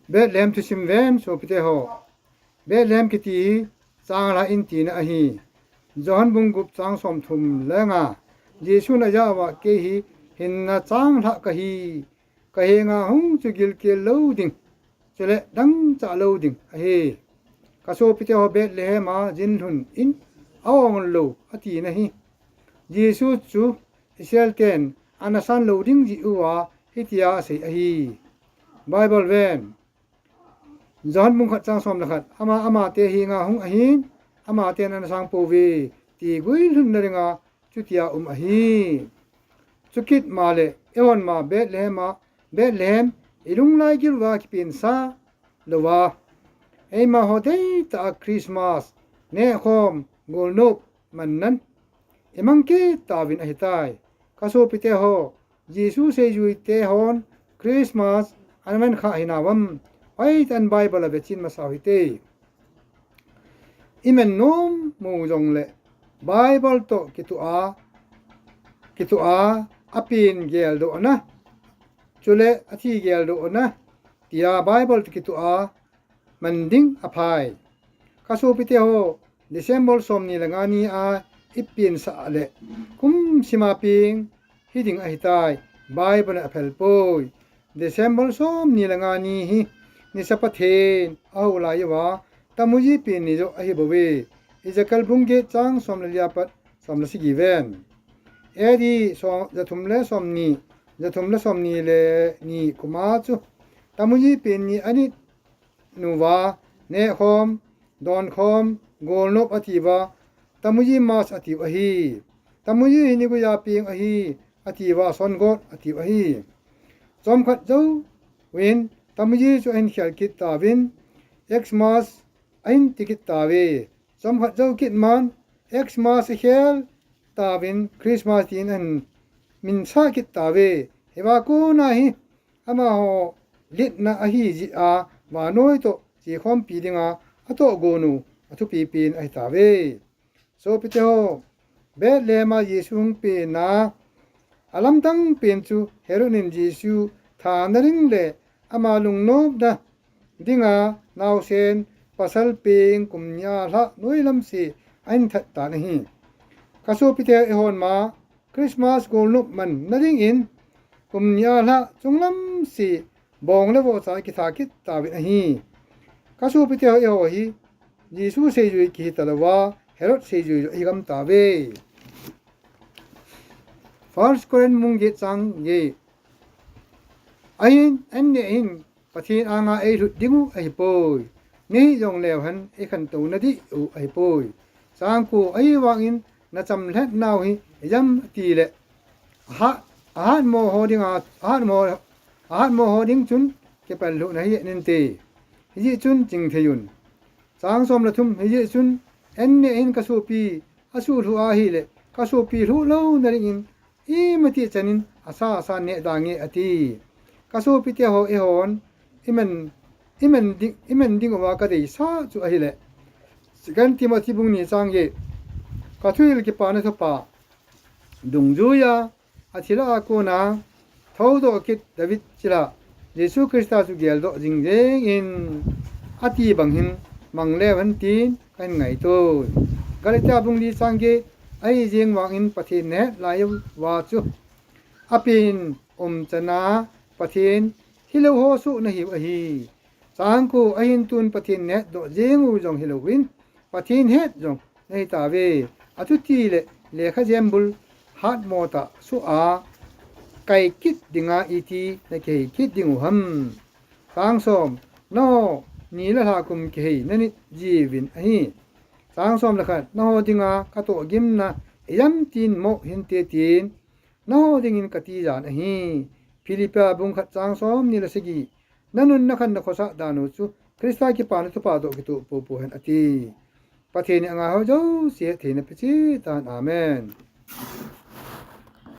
เบธเลมทุชิมเวนโซปิเตโฮเบธเลมกิตีจางลาอินตีนะอหีจอห์นบุงกุบจางสมทุมเลงาเยซูนะยาวะเกหีหินนะจางละกะฮีกะเฮงาหุงจุกิลเกโลดิงเจเลดังจะโลดิงอเฮกะโซปิเตโฮเบธเลมาจินทุนอินอาวงโลอตีนะฮีเยซูจูอิสราเอลเกนอานาซันโลดิงจิอูวาฮิติยาเสอฮีไบเบิลเวนจอห์นบุงขัดจางสมละขัดอามาเตฮีงาหุงอหินอามาเตนันสังโปเวตีกุยลุนนริงาจุติยาอหีจุกิดมาเลเอวันมาเบธเลมอิลุงไลกิลวาคิปินซาลวาเอมาโฮเดตาคริสต์มาสเนคอมโกลนบมันนั้นเอมังเกตาวินอหิตายกาโซปิเตโฮเยซูเซจุยเตฮอนคริสต์มาสอันมันข้าหินาวัมไว้ตันไบเบิลเวชินมาสาวิเตอิเมนโนมมูจงเลไบเบิลโตกิตุอาอปินเกลโดนะจุเลอธิเกลโดนะติยาไบเบิลกิตุอามันดิงอภัยกาโซปิเตโฮเดเซมบอลสมนีละงานีอาอิปินสะเลคุมสิมาปิงฮิดิงอหิตายไบเบิลอเพลโปยเดเซมบอลสมนีละงานีฮินิสปะเทนอาอุลายวาตามุจีปินนิโจอหิบเวอิจักลบุงเกจังสมลยาปัดสมลสิกิเวนเอดีจะทุมเลสมนีเลนีกุมาจุตามุจีปินนีอันนี้นูวาเนคอมดอนคอมโกลนบอติวาตามุจีมาสอติวะฮีตามุจีนิกุยาปิงอฮีอติวาซอนโกอติวะฮีจอมขัดเจ้าเวนตามุจีจุเอ็นเขียลกิตตาวินเอ็กซ์มาสอินติกิตตาเวจอมขัดเจ้ากิตมันเอ็กซ์มาสเขียลตาวินคริสต์มาสตีนันมินซากิตตาเวเฮวากูนาฮิอามาโฮลิดนาอฮีจิอาวาโนยโตจีคอมปีดิงาอโตโกนูอทุปีปีนไอตาเวโซปิเตโฮเบธเลมาเยซูงปีนาอลัมตังเป็นจูเฮโรนินเยซูทานริงเลอามาลุงโนบดาดิงานาวเซนปัสลปิงกุมญาละนุยลำสีอันทัดตานะฮีกาโซปิเตเอฮอนมาคริสต์มาสโกลนุบมันนริงอินกุมญาละจงลำสีบองเลวสายกิทากิตตาวินะฮีกาโซปิเตเอโฮฮีเยซูเซจุยกิตาลวาเฮโรดเซจุยอิกัมตาเวฟาร์สโคเรนมุงเกจังเยayin enne in pathin anga e ru dingu ai poi ni jong lew han e khan to na di u ai poi sang ku ai wang in na cham let naw hi yam ti le ha mo ho ding mo ho ding chun ke pal lu na hi nen te hi chun jing theyun sang som la thum hi chun enne in ka su pi asu ru a hi le ka su pi ru lo na ring in i mati chanin asa ne dange atiกาสูปิเตโฮเอฮอนอิมันดิงว่าก็ได้ซาจุอะฮิเลสิกันติมาที่บุงนี่จังเยกาทุยลกิปานะทปาดุงจูยาอาทิลาโกนาทาวโดกิดดาวิดจิลาเยซูคริสต์สุเกลโดจิงเจอินอาติบังหินมังเลวันตีนกันไงโตกาลิตาบุงนี่จังเกไอเจงวางอินประเทศเนลายวาจุอาปินจนาปะเทนฮิโลโฮสุนะฮิวะฮีสางกูอหินตุนปะเทนเนดเจงูจงฮิโลวินปะเทนเฮดจงในตาเวอตุตีเลขะเจมบุลฮัดโมตะสุอาไกกิดดิงาอีทีในเกกิดดิงหัมสางสมนอนีละทากุมเกยนันิจีวินอฮีสางสมละขัดนอดิงากะโตกิมนะยัมตินโมหินเตตินนอดิงินกะตีจานอฮีฟิลิปปาบุงขัดจางซ้อมนี่ละสิกีนันุนนักันนขอสะดานุสุคริสตากิปานุตุปาโดกิตุปูปูหันอติปะเทนิอังอาเฮาเจ้าเสียเทนปิจิตานอาเมน